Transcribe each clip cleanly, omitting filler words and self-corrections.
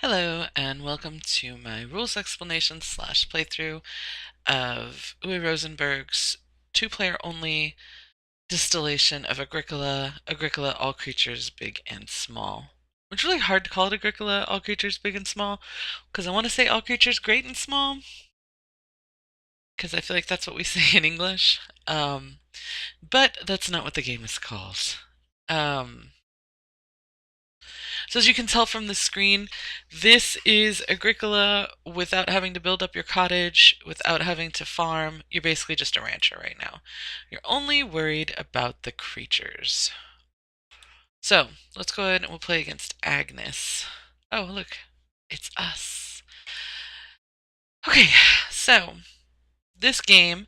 Hello, and welcome to my rules explanation slash playthrough of Uwe Rosenberg's two-player only distillation of Agricola, all creatures big and small. It's really hard to call it Agricola, all creatures big and small, because I want to say all creatures great and small, because I feel like that's what we say in English. But that's not what the game is called. Um, So as you can tell from the screen, this is Agricola without having to build up your cottage, without having to farm. You're basically just a rancher right now. You're only worried about the creatures. So let's go ahead and we'll play against Agnes. Oh, look, it's us. Okay, so this game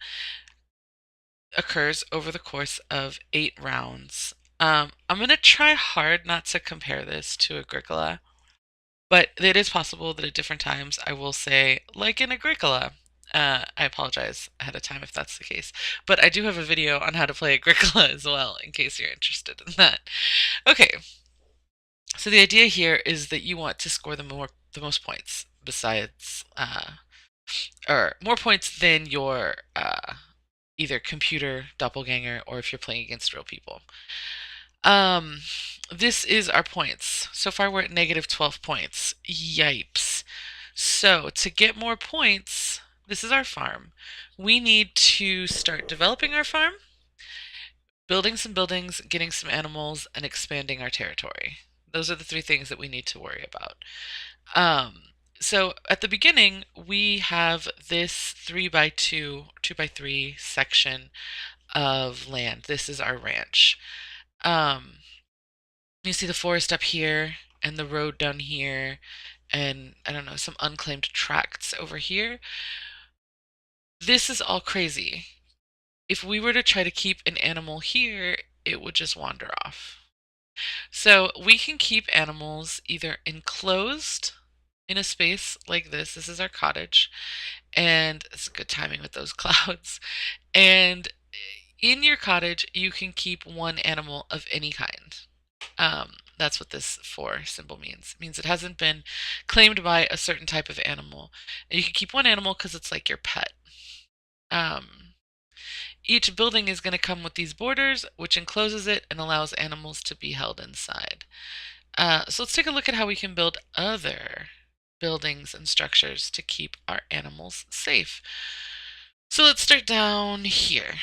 occurs over the course of 8 rounds. I'm going to try hard not to compare this to Agricola. But it is possible that at different times I will say, like in Agricola. I apologize ahead of time if that's the case. But I do have a video on how to play Agricola as well, in case you're interested in that. Okay, so the idea here is that you want to score the most points besides, or more points than your either computer doppelganger or if you're playing against real people. Um, this is our points. So far we're at negative 12 points. Yipes. So to get more points, this is our farm. We need to start developing our farm, building some buildings, getting some animals, and expanding our territory. Those are the three things that we need to worry about. So at the beginning, we have this 3x2, 2x3 section of land. This is our ranch. You see the forest up here and the road down here and I don't know, some unclaimed tracts over here. This is all crazy. If we were to try to keep an animal here, it would just wander off. So we can keep animals either enclosed in a space like this. This is our cottage, and it's good timing with those clouds. And in your cottage, you can keep one animal of any kind. That's what this for symbol means. It means it hasn't been claimed by a certain type of animal. And you can keep one animal because it's like your pet. Each building is going to come with these borders, which encloses it and allows animals to be held inside. So let's take a look at how we can build other buildings and structures to keep our animals safe. So let's start down here.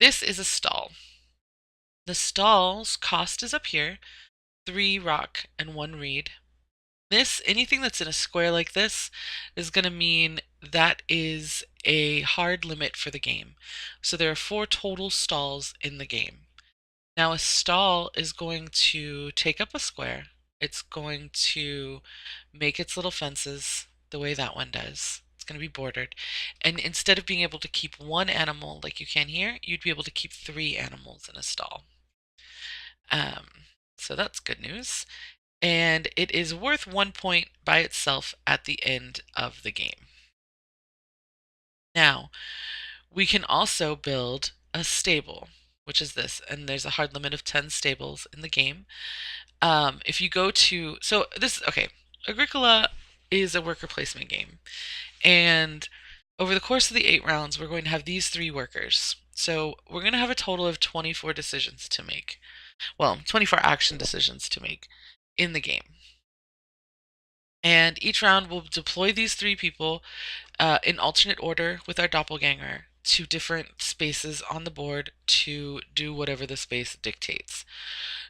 This is a stall. The stall's cost is up here, 3 rock and 1 reed. Anything that's in a square like this is going to mean that is a hard limit for the game. So there are 4 total stalls in the game. Now a stall is going to take up a square. It's going to make its little fences the way that one does. It's going to be bordered. And instead of being able to keep one animal like you can here, you'd be able to keep 3 animals in a stall. So that's good news. And it is worth 1 point by itself at the end of the game. Now, we can also build a stable, which is this, and there's a hard limit of 10 stables in the game. If you go to, so this, okay, Agricola is a worker placement game, and over the course of the 8 rounds, we're going to have these 3 workers. So we're going to have a total of 24 decisions to make. Well, 24 action decisions to make in the game. And each round we'll deploy these 3 people in alternate order with our doppelganger to different spaces on the board to do whatever the space dictates.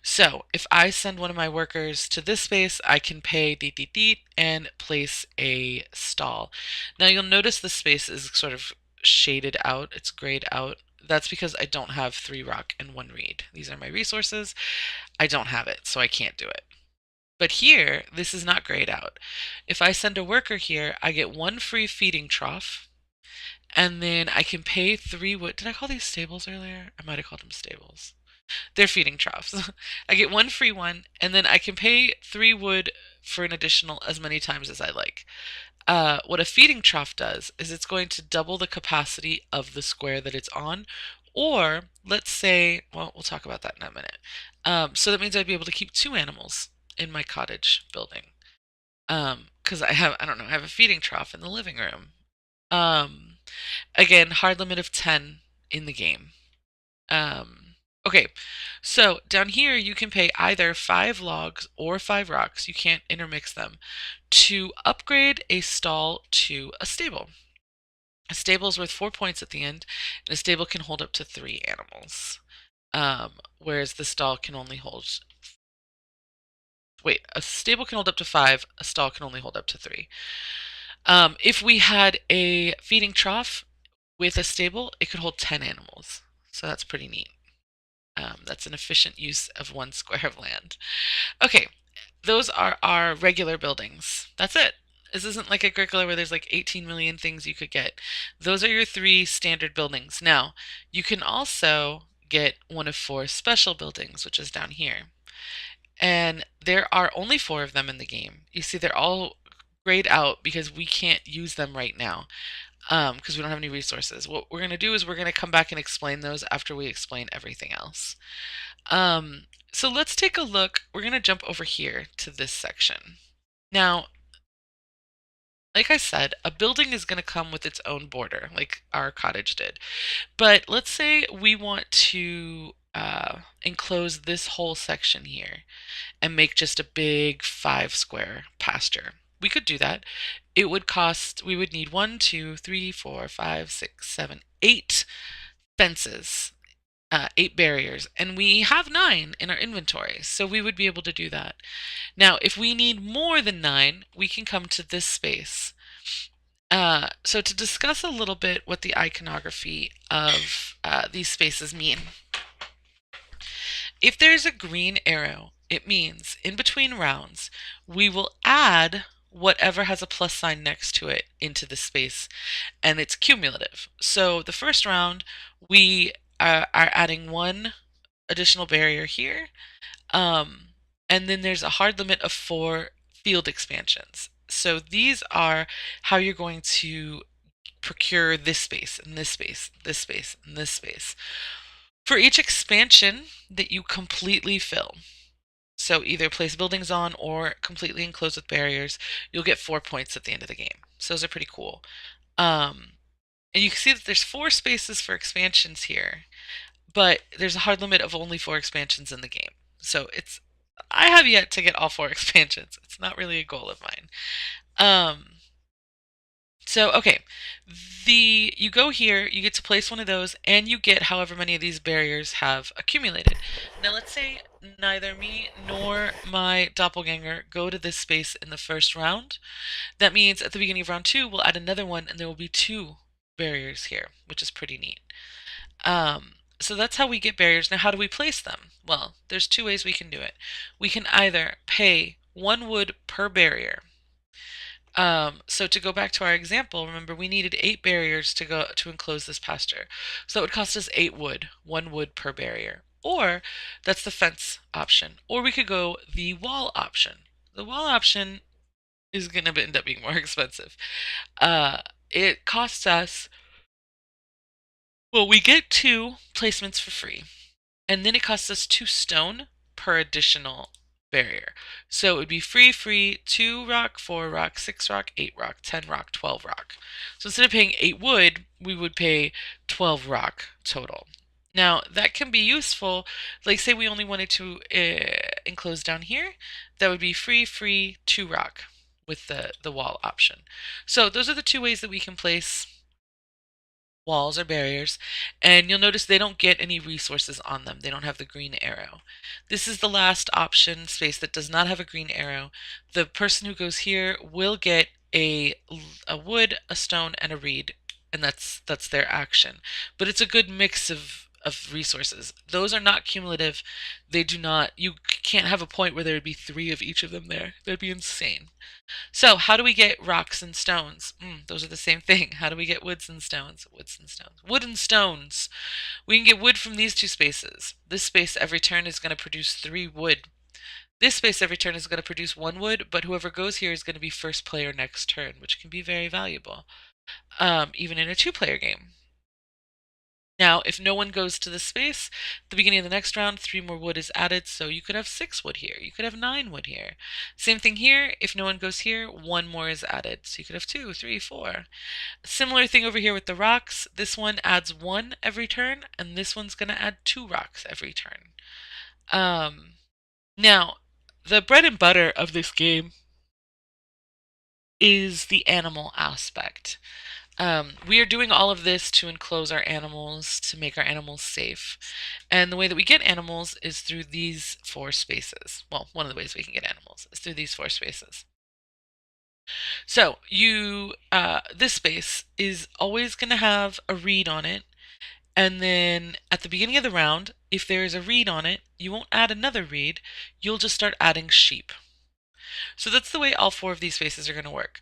So if I send one of my workers to this space, I can pay deet and place a stall. Now you'll notice the space is sort of shaded out, it's grayed out. That's because I don't have 3 rock and 1 reed. These are my resources. I don't have it, so I can't do it. But here, this is not grayed out. If I send a worker here, I get 1 free feeding trough, and then I can pay 3 wood. Did I call these stables earlier? I might have called them stables. They're feeding troughs. I get 1 free one, and then I can pay 3 wood for an additional as many times as I like. What a feeding trough does is it's going to double the capacity of the square that it's on, or let's say, well, we'll talk about that in a minute. So that means I'd be able to keep 2 animals in my cottage building. Because I don't know, I have a feeding trough in the living room. Um, Again, hard limit of 10 in the game. Okay, so down here you can pay either 5 logs or 5 rocks, you can't intermix them, to upgrade a stall to a stable. A stable is worth 4 points at the end, and a stable can hold up to 3 animals. Whereas the stall can only hold. Wait, a stable can hold up to 5, a stall can only hold up to 3. If we had a feeding trough with a stable, it could hold 10 animals. So that's pretty neat. That's an efficient use of 1 square of land. Okay, those are our regular buildings. That's it. This isn't like Agricola where there's like 18 million things you could get. Those are your 3 standard buildings. Now, you can also get one of 4 special buildings, which is down here. And there are only 4 of them in the game. You see, they're all grayed out because we can't use them right now because we don't have any resources. What we're going to do is we're going to come back and explain those after we explain everything else. So let's take a look. We're going to jump over here to this section. Now, like I said, a building is going to come with its own border, like our cottage did. But let's say we want to enclose this whole section here and make just a big 5 square pasture. We could do that. It would cost, we would need 1, 2, 3, 4, 5, 6, 7, 8 fences, 8 barriers, and we have 9 in our inventory, so we would be able to do that. Now, if we need more than 9, we can come to this space. So to discuss a little bit what the iconography of these spaces mean. If there's a green arrow, it means in between rounds, we will add whatever has a plus sign next to it into the space, and it's cumulative. So the first round, we are adding 1 additional barrier here, and then there's a hard limit of 4 field expansions. So these are how you're going to procure this space, and this space, this space, and this space. For each expansion that you completely fill, so either place buildings on or completely enclose with barriers, you'll get 4 points at the end of the game. So those are pretty cool. And you can see that there's 4 spaces for expansions here, but there's a hard limit of only 4 expansions in the game. So I have yet to get all 4 expansions. It's not really a goal of mine. So, okay, you go here, you get to place one of those, and you get however many of these barriers have accumulated. Now, let's say neither me nor my doppelganger go to this space in the first round. That means at the beginning of round 2, we'll add another one, and there will be 2 barriers here, which is pretty neat. So that's how we get barriers. Now, how do we place them? Well, there's 2 ways we can do it. We can either pay 1 wood per barrier. So to go back to our example, remember we needed 8 barriers to enclose this pasture. So it would cost us 8 wood, 1 wood per barrier. Or that's the fence option. Or we could go the wall option. The wall option is going to end up being more expensive. It costs us, well, we get 2 placements for free. And then it costs us 2 stone per additional barrier. So it would be free, 2 rock, 4 rock, 6 rock, 8 rock, 10 rock, 12 rock. So instead of paying 8 wood, we would pay 12 rock total. Now, that can be useful. Like, say we only wanted to enclose down here, that would be free, 2 rock with the wall option. So those are the 2 ways that we can place walls or barriers, and you'll notice they don't get any resources on them. They don't have the green arrow. This is the last option space that does not have a green arrow. The person who goes here will get a wood, a stone, and a reed, and that's their action. But it's a good mix of resources. Those are not cumulative. They do not, you can't have a point where there would be 3 of each of them there. That'd be insane. So how do we get rocks and stones? Those are the same thing. How do we get woods and stones? Woods and stones. Wood and stones. We can get wood from these 2 spaces. This space every turn is going to produce 3 wood. This space every turn is going to produce 1 wood, but whoever goes here is going to be first player next turn, which can be very valuable, even in a 2-player game. Now, if no one goes to the space, at the beginning of the next round, 3 more wood is added, so you could have 6 wood here. You could have 9 wood here. Same thing here. If no one goes here, 1 more is added. So you could have 2, 3, 4. Similar thing over here with the rocks. This one adds 1 every turn, and this one's going to add 2 rocks every turn. Now, the bread and butter of this game is the animal aspect. We are doing all of this to enclose our animals, to make our animals safe. And the way that we get animals is through these 4 spaces. Well, one of the ways we can get animals is through these 4 spaces. So this space is always going to have a reed on it. And then at the beginning of the round, if there is a reed on it, you won't add another reed. You'll just start adding sheep. So that's the way all 4 of these spaces are going to work.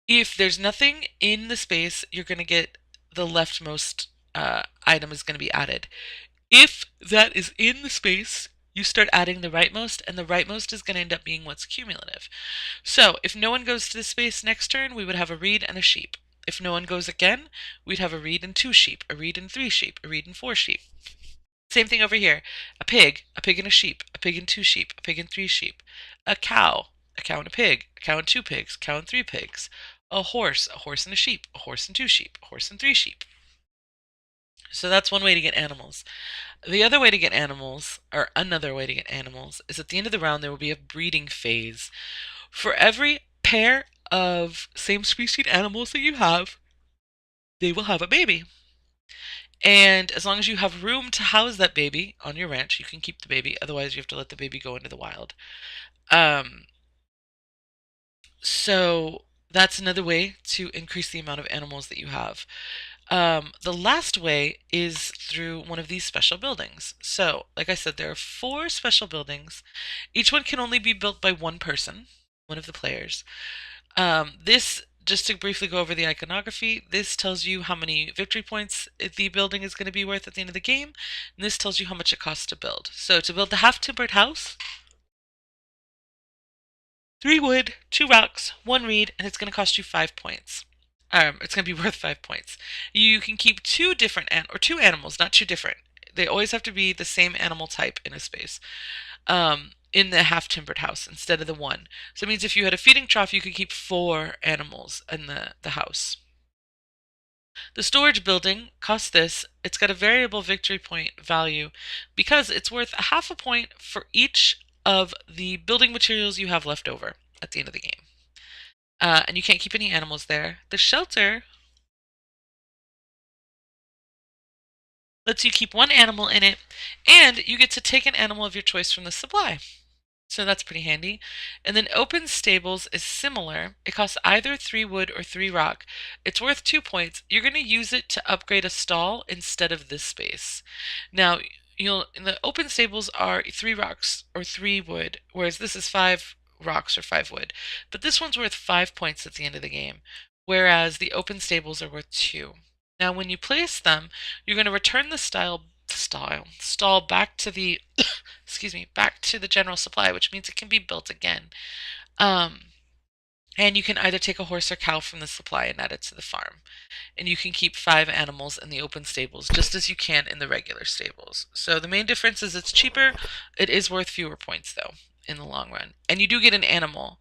If there's nothing in the space, you're going to get the leftmost item is going to be added. If that is in the space, you start adding the rightmost, and the rightmost is going to end up being what's cumulative. So if no one goes to the space next turn, we would have a reed and a sheep. If no one goes again, we'd have a reed and 2 sheep, a reed and 3 sheep, a reed and 4 sheep. Same thing over here. A pig and a sheep, a pig and 2 sheep, a pig and 3 sheep. A cow and a pig, a cow and 2 pigs, a cow and 3 pigs. A horse and a sheep, a horse and 2 sheep, a horse and 3 sheep. So that's one way to get animals. The other way to get animals, or another way to get animals, is at the end of the round there will be a breeding phase. For every pair of same species animals that you have, they will have a baby. And as long as you have room to house that baby on your ranch, you can keep the baby. Otherwise, you have to let the baby go into the wild. So that's another way to increase the amount of animals that you have. The last way is through one of these special buildings. So, like I said, there are 4 special buildings. Each one can only be built by one person, one of the players. This, just to briefly go over the iconography, this tells you how many victory points the building is going to be worth at the end of the game, and this tells you how much it costs to build. So to build the half-timbered house, 3 wood, 2 rocks, 1 reed, and it's going to cost you 5 points. It's going to be worth 5 points. You can keep 2 different or 2 animals, not 2 different. They always have to be the same animal type in a space. In the half-timbered house instead of the 1. So it means if you had a feeding trough, you could keep 4 animals in the house. The storage building costs this. It's got a variable victory point value because it's worth a half a point for each of the building materials you have left over at the end of the game. And you can't keep any animals there. The shelter lets you keep 1 animal in it, and you get to take an animal of your choice from the supply. So that's pretty handy. And then open stables is similar. It costs either 3 wood or 3 rock. It's worth 2 points. You're going to use it to upgrade a stall instead of this space. Now, in the open stables are 3 rocks or 3 wood, whereas this is 5 rocks or 5 wood. But this one's worth 5 points at the end of the game, whereas the open stables are worth 2. Now, when you place them, you're going to return the stall back to the back to the general supply, which means it can be built again. And you can either take a horse or cow from the supply and add it to the farm. And you can keep 5 animals in the open stables, just as you can in the regular stables. So the main difference is it's cheaper. It is worth fewer points, though, in the long run. And you do get an animal.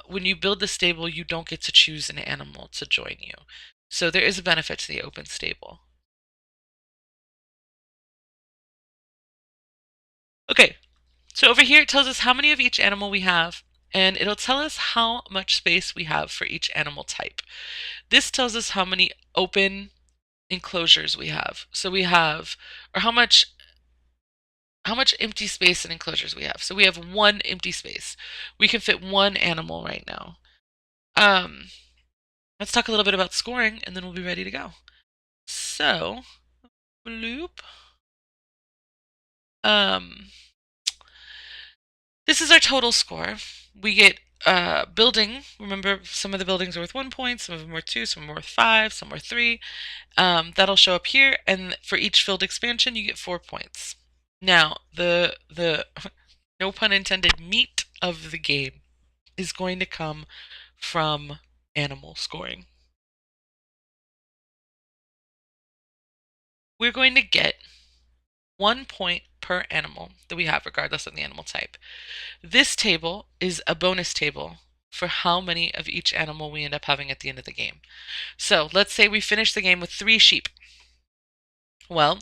When you build the stable, you don't get to choose an animal to join you. So there is a benefit to the open stable. Okay, so over here it tells us how many of each animal we have, and it'll tell us how much space we have for each animal type. This tells us how many open enclosures we have. So we have, or how much empty space and enclosures we have. So we have 1 empty space. We can fit 1 animal right now. Let's talk a little bit about scoring, and then we'll be ready to go. So, bloop. This is our total score. We get building. Remember, some of the buildings are worth 1 point, some of them are worth 2, some are worth 5, some are worth 3. That'll show up here, and for each filled expansion, you get 4 points. Now, the no pun intended meat of the game is going to come from animal scoring. we're going to get 1 point per animal that we have, regardless of the animal type. This table is a bonus table for how many of each animal we end up having at the end of the game. So let's say we finish the game with 3 sheep. Well,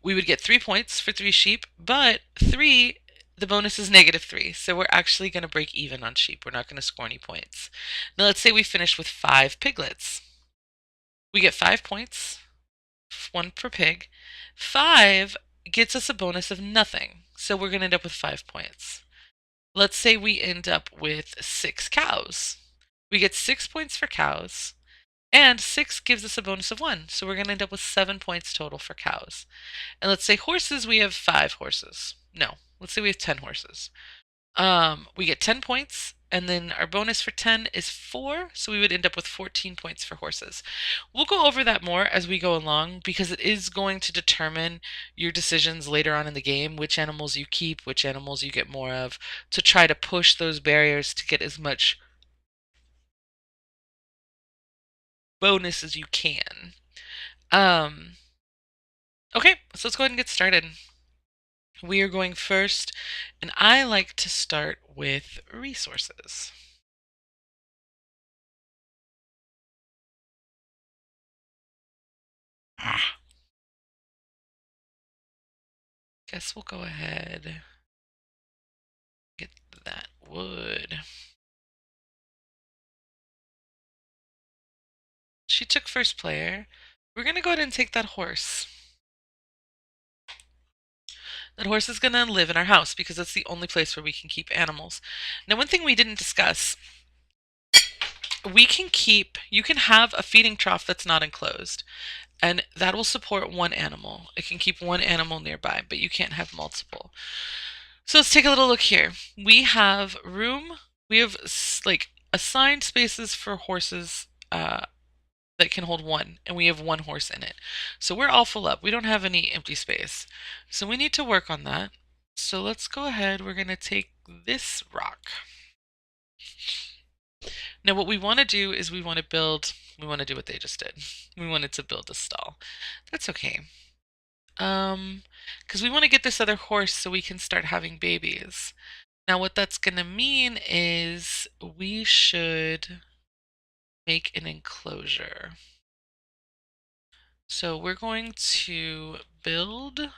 we would get 3 points for 3 sheep, but the bonus is -3. So we're actually going to break even on sheep. We're not going to score any points. Now let's say we finish with 5 piglets. We get 5 points, 1 per pig. 5 gets us a bonus of nothing. So we're going to end up with 5 points. Let's say we end up with 6 cows. We get 6 points for cows, and 6 gives us a bonus of 1. So we're going to end up with 7 points total for cows. And let's say horses, we have 5 horses. No, let's say we have 10 horses. We get 10 points, and then our bonus for 10 is 4, so we would end up with 14 points for horses. We'll go over that more as we go along because it is going to determine your decisions later on in the game, which animals you keep, which animals you get more of, to try to push those barriers to get as much bonus as you can. Okay, so let's go ahead and get started. We are going first, and I like to start with resources. Guess we'll go ahead, get that wood. She took first player. We're going to go ahead and take that horse. That horse is going to live in our house because that's the only place where we can keep animals. Now, one thing we didn't discuss, you can have a feeding trough that's not enclosed, and that will support one animal. It can keep one animal nearby, but you can't have multiple. So let's take a little look here. We have room, we have like assigned spaces for horses that can hold 1, and we have 1 horse in it. So we're all full up. We don't have any empty space. So we need to work on that. So let's go ahead. We're going to take this rock. Now what we want to do is we want to do what they just did. We wanted to build a stall. That's okay. Because we want to get this other horse so we can start having babies. Now what that's going to mean is we should make an enclosure. So we're going to build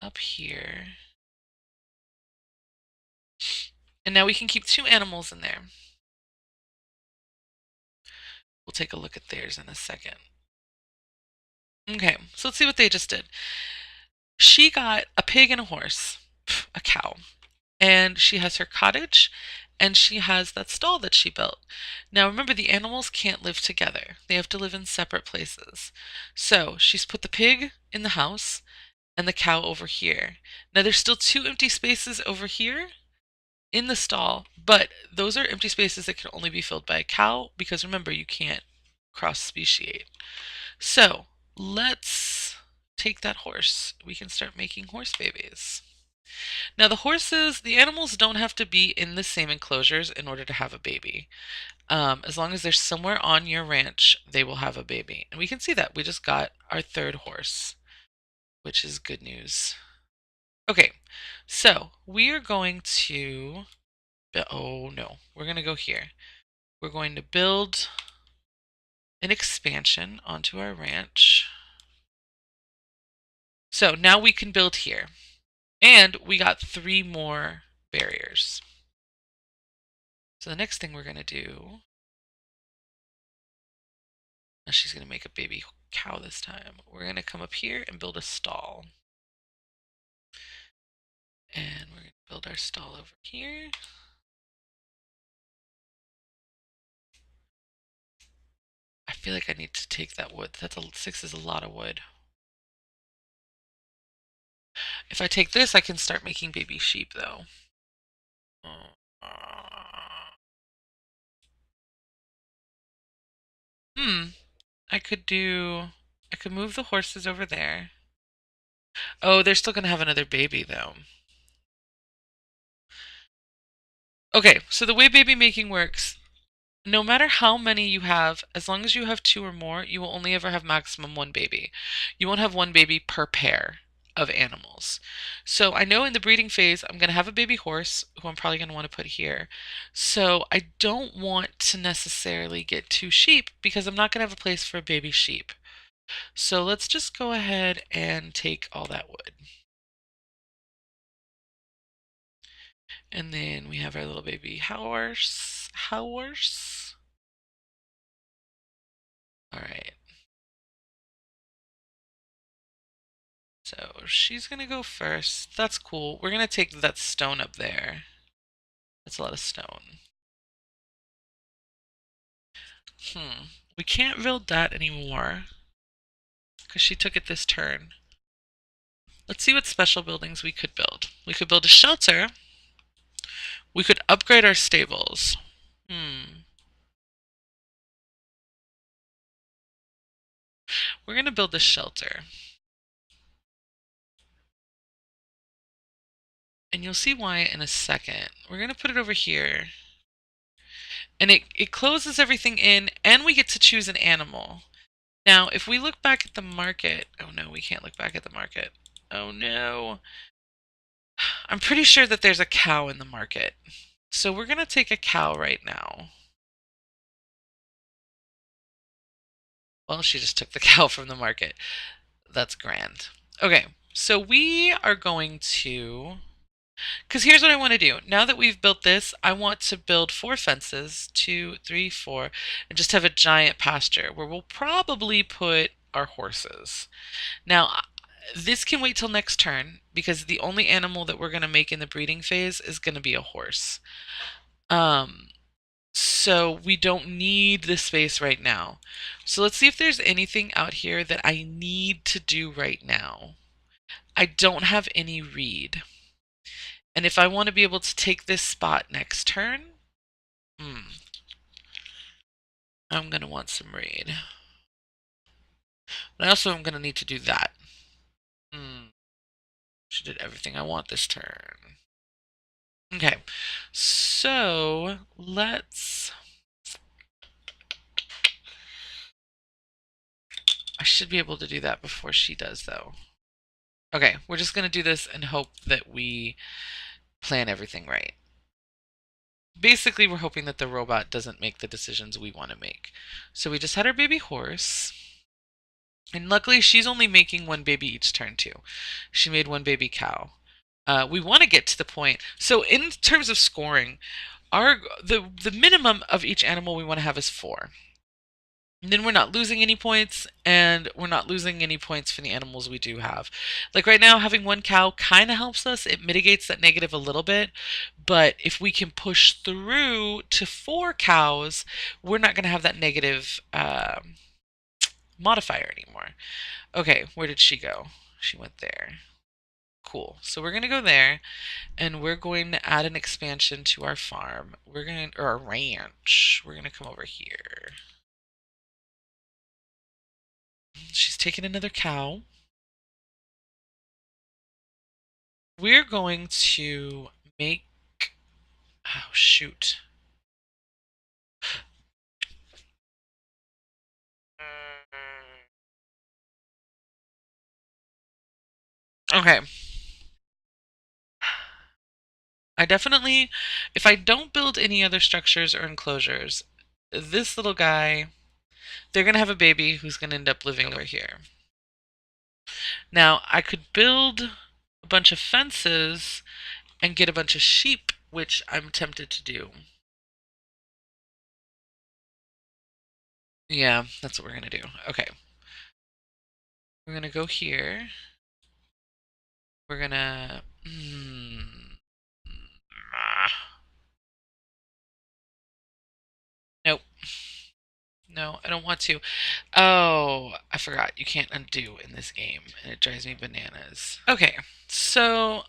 up here. And now we can keep 2 animals in there. We'll take a look at theirs in a second. Okay, so let's see what they just did. She got a pig and a horse, a cow, and she has her cottage, and she has that stall that she built. Now remember, the animals can't live together. They have to live in separate places. So she's put the pig in the house and the cow over here. Now there's still 2 empty spaces over here in the stall, but those are empty spaces that can only be filled by a cow because remember, you can't cross-speciate. So let's take that horse. We can start making horse babies. Now the animals don't have to be in the same enclosures in order to have a baby. As long as they're somewhere on your ranch, they will have a baby. And we can see that. We just got our 3rd horse, which is good news. Okay, so we are going to, oh no, we're going to go here. We're going to build an expansion onto our ranch. So now we can build here. And we got 3 more barriers. So the next thing we're going to do, now she's going to make a baby cow this time. We're going to come up here and build a stall. And we're going to build our stall over here. I feel like I need to take that wood. 6 is a lot of wood. If I take this, I can start making baby sheep, though. I could move the horses over there. Oh, they're still gonna have another baby, though. Okay, so the way baby making works no matter how many you have, as long as you have two or more, you will only ever have maximum one baby. You won't have one baby per pair of animals. So I know in the breeding phase, I'm going to have a baby horse who I'm probably going to want to put here. So I don't want to necessarily get two sheep because I'm not going to have a place for a baby sheep. So let's just go ahead and take all that wood. And then we have our little baby horse. Horse. All right. So she's gonna go first. That's cool. We're gonna take that stone up there. That's a lot of stone. We can't build that anymore because she took it this turn. Let's see what special buildings we could build. We could build a shelter. We could upgrade our stables. We're gonna build a shelter. And you'll see why in a second. We're gonna put it over here. And it closes everything in, and we get to choose an animal. Now, if we look back at the market, oh no, we can't look back at the market. Oh no. I'm pretty sure that there's a cow in the market. So we're going to take a cow right now. Well, she just took the cow from the market. That's grand. Okay, so we are going to... Because here's what I want to do. Now that we've built this, I want to build 4 fences, 2, 3, 4, and just have a giant pasture where we'll probably put our horses. Now, this can wait till next turn because the only animal that we're going to make in the breeding phase is going to be a horse. So we don't need the space right now. So let's see if there's anything out here that I need to do right now. I don't have any reed. And if I want to be able to take this spot next turn, I'm going to want some reed. But I also am going to need to do that. She did everything I want this turn. Okay, so let's... I should be able to do that before she does, though. Okay, we're just going to do this and hope that we plan everything right. Basically, we're hoping that the robot doesn't make the decisions we want to make. So we just had our baby horse. And luckily, she's only making one baby each turn, too. She made one baby cow. We want to get to the point. So in terms of scoring, the minimum of each animal we want to have is 4. And then we're not losing any points, and we're not losing any points for the animals we do have. Like right now, having one cow kind of helps us. It mitigates that negative a little bit. But if we can push through to 4 cows, we're not going to have that negative modifier anymore. Okay, where did she go? She went there. Cool. So we're going to go there, and we're going to add an expansion to our farm. Or our ranch. We're going to come over here. She's taking another cow. We're going to make... Oh, shoot. Okay. I definitely... If I don't build any other structures or enclosures, this little guy... They're going to have a baby who's going to end up living over here. Now, I could build a bunch of fences and get a bunch of sheep, which I'm tempted to do. Yeah, that's what we're going to do. Okay. We're going to go here. We're going to... Nope. No, I don't want to. Oh, I forgot. You can't undo in this game, and it drives me bananas. Okay, so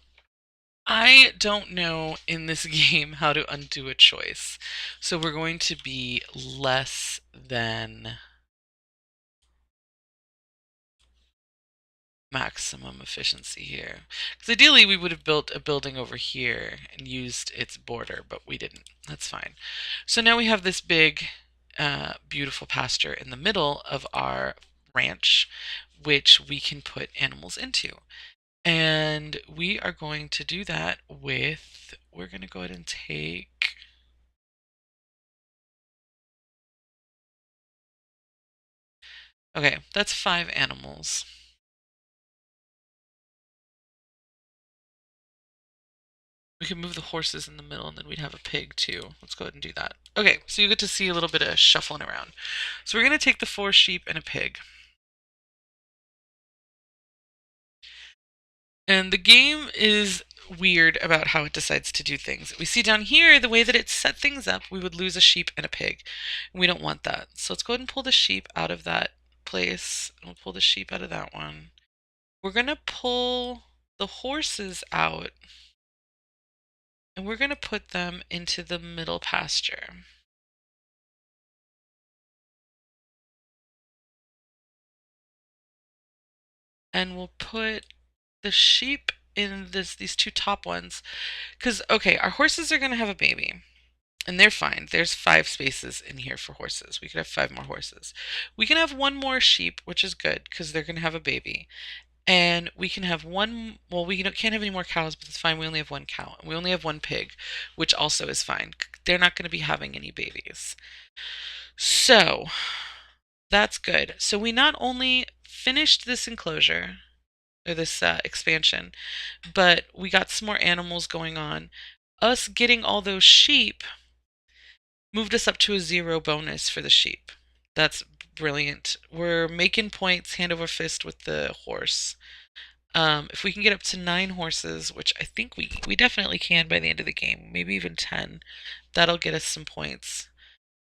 I don't know in this game how to undo a choice. So we're going to be less than... maximum efficiency here. Because ideally we would have built a building over here and used its border, but we didn't. That's fine. So now we have this big, beautiful pasture in the middle of our ranch, which we can put animals into. And we are going to do that with, we're going to go ahead and take, okay, that's 5 animals. We could move the horses in the middle and then we'd have a pig too. Let's go ahead and do that. Okay, so you get to see a little bit of shuffling around. So we're going to take the 4 sheep and a pig. And the game is weird about how it decides to do things. We see down here the way that it set things up, we would lose a sheep and a pig. We don't want that. So let's go ahead and pull the sheep out of that place. And we'll pull the sheep out of that one. We're going to pull the horses out and we're going to put them into the middle pasture. And we'll put the sheep in these 2 top ones. Because, okay, our horses are going to have a baby. And they're fine. There's 5 spaces in here for horses. We could have 5 more horses. We can have 1 more sheep, which is good because they're going to have a baby. And we can have 1, well, we can't have any more cows, but it's fine. We only have 1 cow. And we only have 1 pig, which also is fine. They're not going to be having any babies. So that's good. So we not only finished this enclosure, or this expansion, but we got some more animals going on. Us getting all those sheep moved us up to a 0 bonus for the sheep. That's brilliant. We're making points hand over fist with the horse. If we can get up to 9 horses, which I think we definitely can by the end of the game, maybe even 10, that'll get us some points.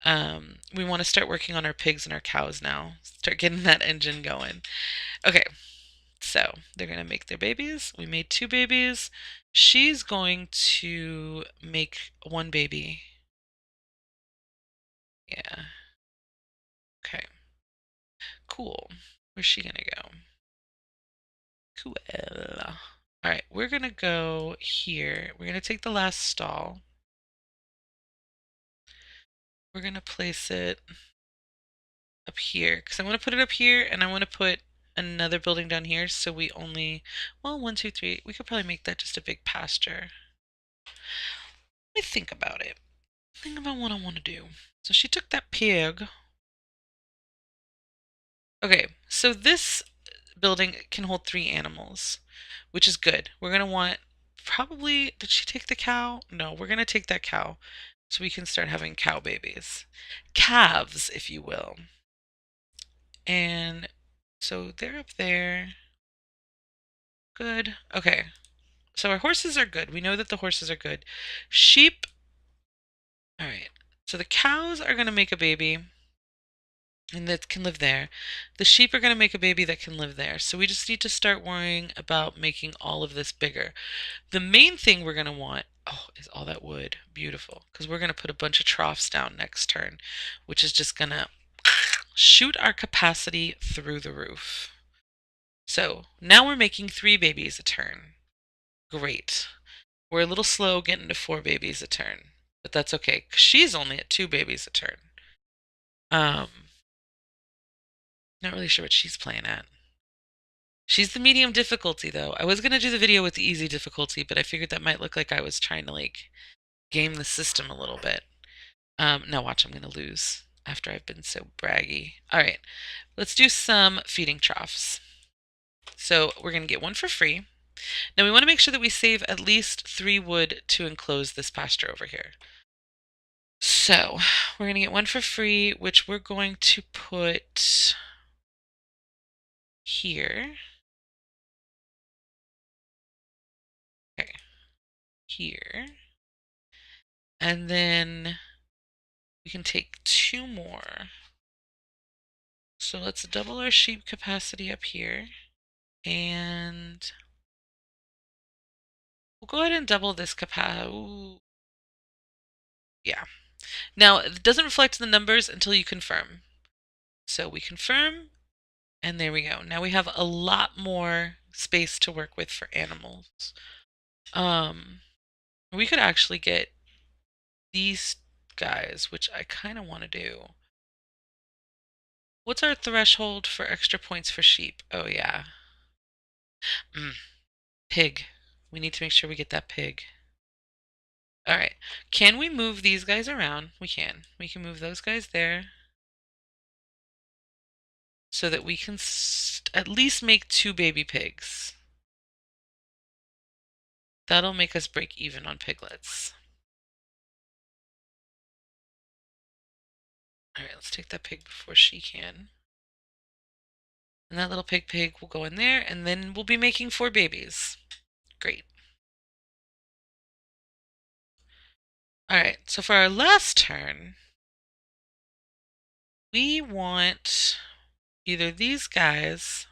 We want to start working on our pigs and our cows now. Start getting that engine going. Okay, so they're going to make their babies. We made 2 babies. She's going to make 1 baby. Yeah. Okay. Cool. Where's she gonna go? Cool. Alright, we're gonna go here. We're gonna take the last stall. We're gonna place it up here. Because I want to put it up here and I want to put another building down here so we only, well, 1, 2, 3. We could probably make that just a big pasture. Let me think about it. Think about what I want to do. So she took that pig. Okay, so this building can hold 3 animals, which is good. We're going to want probably, did she take the cow? No, we're going to take that cow so we can start having cow babies. Calves, if you will. And so they're up there. Good. Okay. So our horses are good. We know that the horses are good. Sheep. All right. So the cows are going to make a baby and that can live there. The sheep are going to make a baby that can live there. So we just need to start worrying about making all of this bigger. The main thing we're going to want, oh, is all that wood. Beautiful. Because we're going to put a bunch of troughs down next turn, which is just going to shoot our capacity through the roof. So now we're making 3 babies a turn. Great. We're a little slow getting to 4 babies a turn, but that's okay. 'Cause she's only at 2 babies a turn. Not really sure what she's playing at. She's the medium difficulty, though. I was going to do the video with the easy difficulty, but I figured that might look like I was trying to, like, game the system a little bit. Now watch, I'm going to lose after I've been so braggy. All right, let's do some feeding troughs. So we're going to get 1 for free. Now we want to make sure that we save at least 3 wood to enclose this pasture over here. So we're going to get 1 for free, which we're going to put here. Okay, here. And then we can take 2 more. So let's double our sheep capacity up here. And we'll go ahead and double this capacity. Yeah. Now, it doesn't reflect the numbers until you confirm. So we confirm, And there we go. Now we have a lot more space to work with for animals. We could actually get these guys, which I kind of want to do. What's our threshold for extra points for sheep? Oh, yeah. Mm, pig. We need to make sure we get that pig. All right. Can we move these guys around? We can. We can move those guys there so that we can at least make 2 baby pigs. That'll make us break even on piglets. All right, let's take that pig before she can. And that little pig will go in there, and then we'll be making 4 babies. Great. All right, so for our last turn, we want either these guys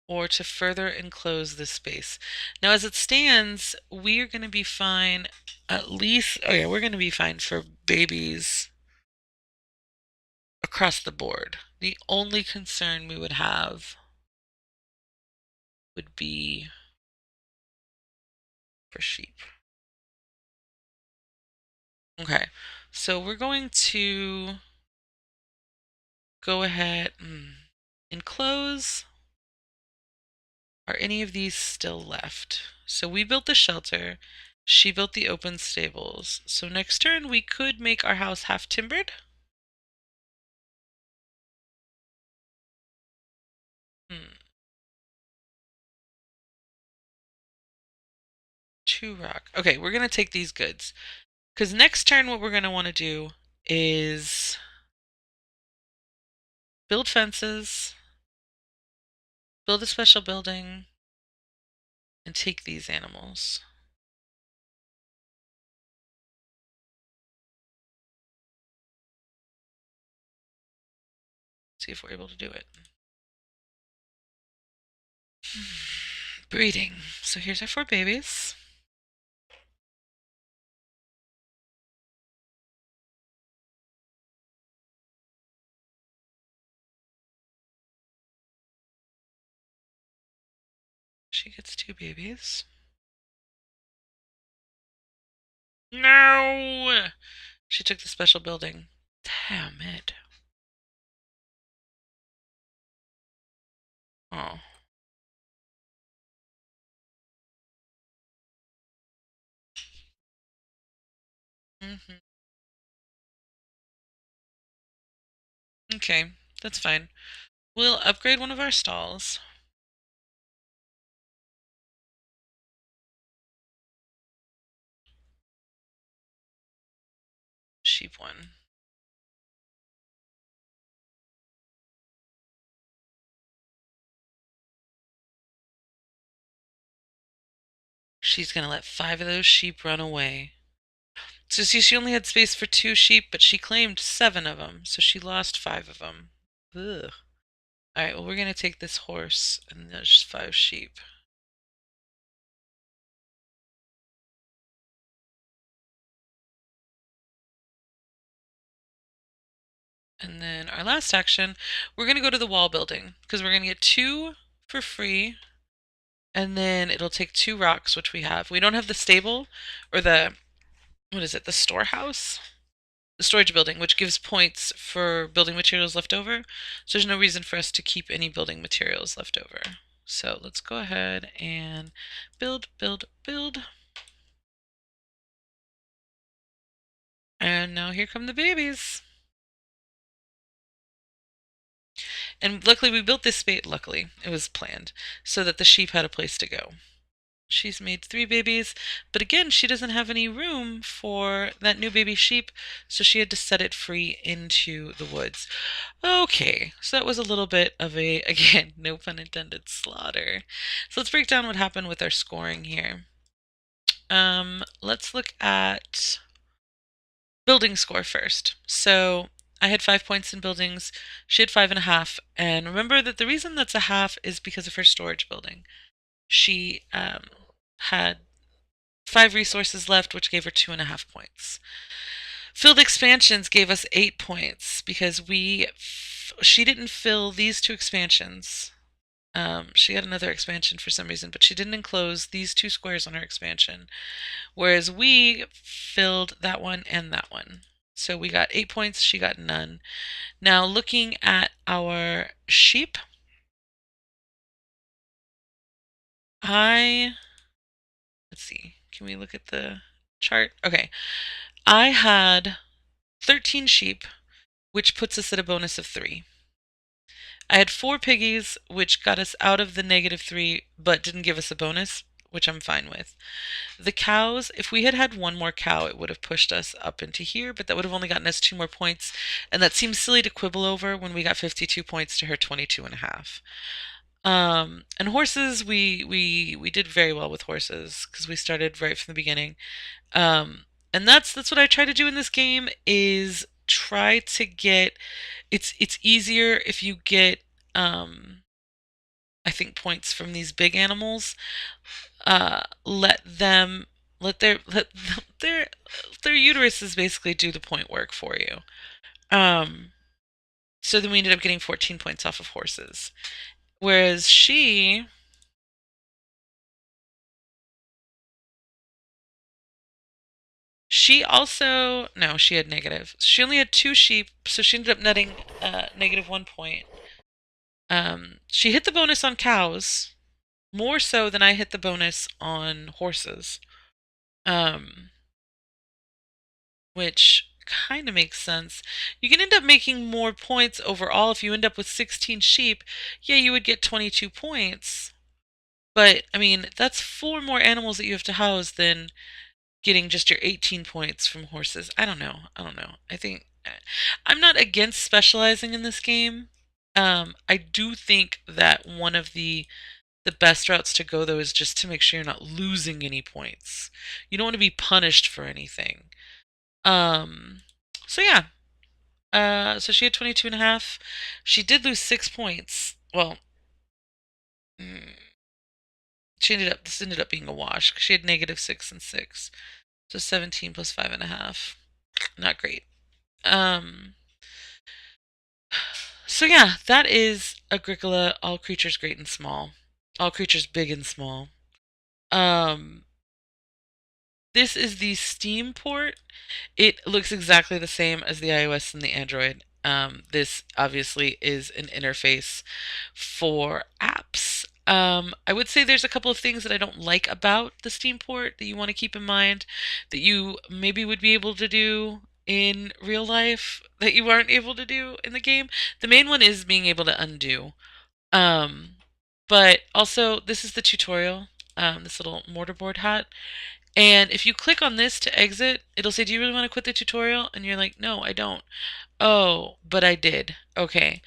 or to further enclose this space. Now, as it stands, we are going to be fine at least, oh yeah, we're going to be fine for babies across the board. The only concern we would have would be for sheep. Okay, so we're going to go ahead and enclose. Are any of these still left? So we built the shelter. She built the open stables. So next turn we could make our house half timbered. Hmm. 2 rock. Okay, we're going to take these goods. Because next turn what we're going to want to do is build fences, build a special building, and take these animals. See if we're able to do it. Breeding. So here's our 4 babies. She gets 2 babies. No! She took the special building. Damn it. Oh. Mm-hmm. Okay, that's fine. We'll upgrade one of our stalls. Sheep one. She's gonna let 5 of those sheep run away. So see, she only had space for 2 sheep, but she claimed 7 of them, so she lost 5 of them. Ugh. Alright, well, we're gonna take this horse and there's 5 sheep. And then our last action, we're gonna go to the wall building, because we're gonna get 2 for free, and then it'll take 2 rocks, which we have. We don't have the stable, or the, what is it, the storehouse? The storage building, which gives points for building materials left over. So there's no reason for us to keep any building materials left over. So let's go ahead and build, build, build. And now here come the babies. And luckily we built this space, luckily, it was planned, so that the sheep had a place to go. She's made 3 babies, but again, she doesn't have any room for that new baby sheep, so she had to set it free into the woods. Okay, so that was a little bit of a, again, no pun intended, slaughter. So let's break down what happened with our scoring here. Let's look at building score first. So I had 5 points in buildings, she had 5.5, and remember that the reason that's a half is because of her storage building. She had 5 resources left, which gave her 2.5 points. Filled expansions gave us 8 points because she didn't fill these two expansions. She had another expansion for some reason, but she didn't enclose these two squares on her expansion, whereas we filled that one and that one. So we got 8 points, she got none. Now looking at our sheep, let's see, can we look at the chart? Okay, I had 13 sheep, which puts us at a bonus of 3. I had 4 piggies, which got us out of the -3, but didn't give us a bonus, which I'm fine with. The cows, if we had had one more cow, it would have pushed us up into here, but that would have only gotten us 2 more points, and that seems silly to quibble over when we got 52 points to her 22.5. And horses, we did very well with horses because we started right from the beginning. And that's what I try to do in this game is try to get it's easier if you get I think points from these big animals. Let them let their uteruses basically do the point work for you. So then we ended up getting 14 points off of horses. Whereas she also, no, she had negative. She only had 2 sheep, so she ended up netting -1 point. She hit the bonus on cows more so than I hit the bonus on horses, um, which kind of makes sense. You can end up making more points overall if you end up with 16 sheep. Yeah, you would get 22 points, but I mean that's 4 more animals that you have to house than getting just your 18 points from horses. I don't know. I don't know. I think I'm not against specializing in this game. I do think that one of the best routes to go though is just to make sure you're not losing any points. You don't want to be punished for anything. Um, so yeah. So she had 22.5. She did lose 6 points. Well, mm, this ended up being a wash. She had -6 and 6. So 17 plus 5.5. Not great. So yeah, that is Agricola, all creatures great and small. All creatures big and small. Um, this is the Steam port. It looks exactly the same as the iOS and the Android. This obviously is an interface for apps. I would say there's a couple of things that I don't like about the Steam port that you want to keep in mind that you maybe would be able to do in real life that you aren't able to do in the game. The main one is being able to undo. Um, but also, this is the tutorial, this little mortarboard hat. And if you click on this to exit, it'll say, do you really want to quit the tutorial? And you're like, no, I don't. Oh, but I did. Okay.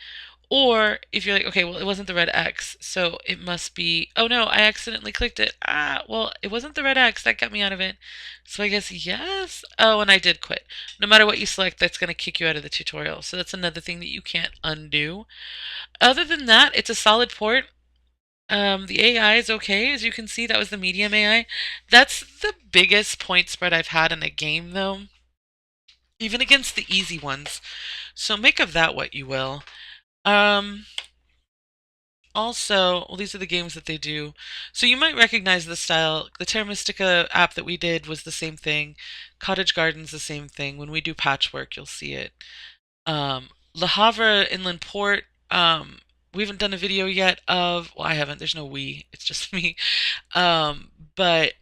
Or if you're like, okay, well, it wasn't the red X, so it must be, oh no, I accidentally clicked it. Ah, well, it wasn't the red X, that got me out of it. So I guess yes. Oh, and I did quit. No matter what you select, that's going to kick you out of the tutorial. So that's another thing that you can't undo. Other than that, it's a solid port. The AI is okay. As you can see, that was the medium AI. That's the biggest point spread I've had in a game, though, even against the easy ones. So make of that what you will. Um, Also, well, these are the games that they do. So you might recognize the style. The Terra Mystica app that we did was the same thing. Cottage Garden's the same thing. When we do patchwork, you'll see it. Le Havre Inland Port, we haven't done a video yet of, well, I haven't, there's no we, it's just me. But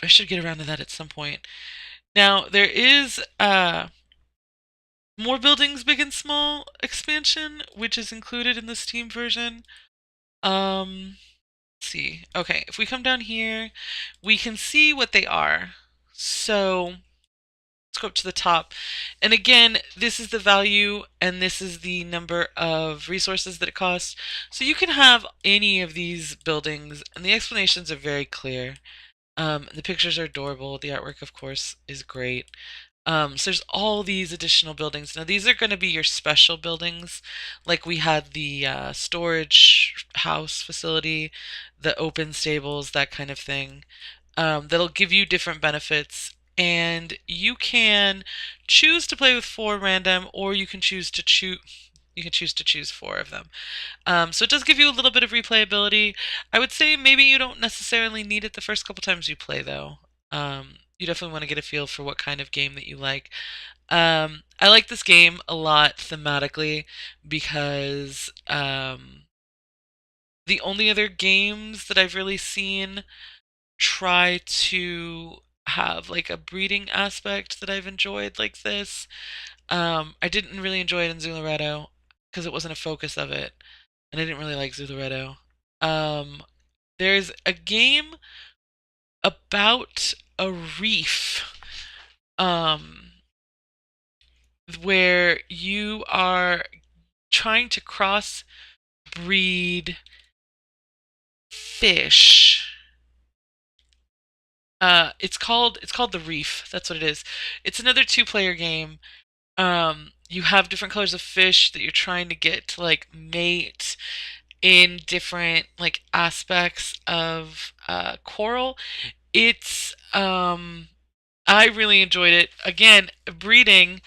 I should get around to that at some point. Now, there is more buildings big and small expansion, which is included in the Steam version. Let's see. Okay, if we come down here, we can see what they are. So let's go up to the top. And again, this is the value and this is the number of resources that it costs. So you can have any of these buildings and the explanations are very clear. The pictures are adorable. The artwork, of course, is great. So there's all these additional buildings. Now these are going to be your special buildings, like we had the storage house facility, the open stables, that kind of thing. That'll give you different benefits. and you can choose to play with four random, or you can choose to choose four of them. So it does give you a little bit of replayability. I would say maybe you don't necessarily need it the first couple times you play, though. You definitely want to get a feel for what kind of game that you like. I like this game a lot thematically because the only other games that I've really seen try to have like a breeding aspect that I've enjoyed like this. I didn't really enjoy it in Zularedo because it wasn't a focus of it, and I didn't really like Zularedo. Um, there's a game about a reef, um, where you are trying to cross breed fish. It's called The Reef. That's what it is. It's another two-player game. You have different colors of fish that you're trying to get to like mate in different like aspects of coral. It's I really enjoyed it. Again, breeding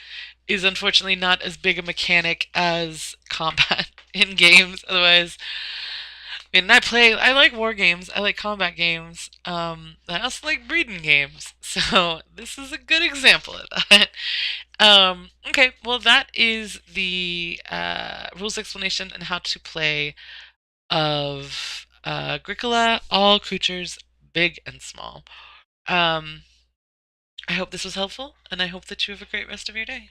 is unfortunately not as big a mechanic as combat in games. Otherwise, I like war games, I like combat games. I also like breeding games. So this is a good example of that. Okay, well that is the rules explanation and how to play of Agricola, all creatures, big and small. Um, I hope this was helpful, and I hope that you have a great rest of your day.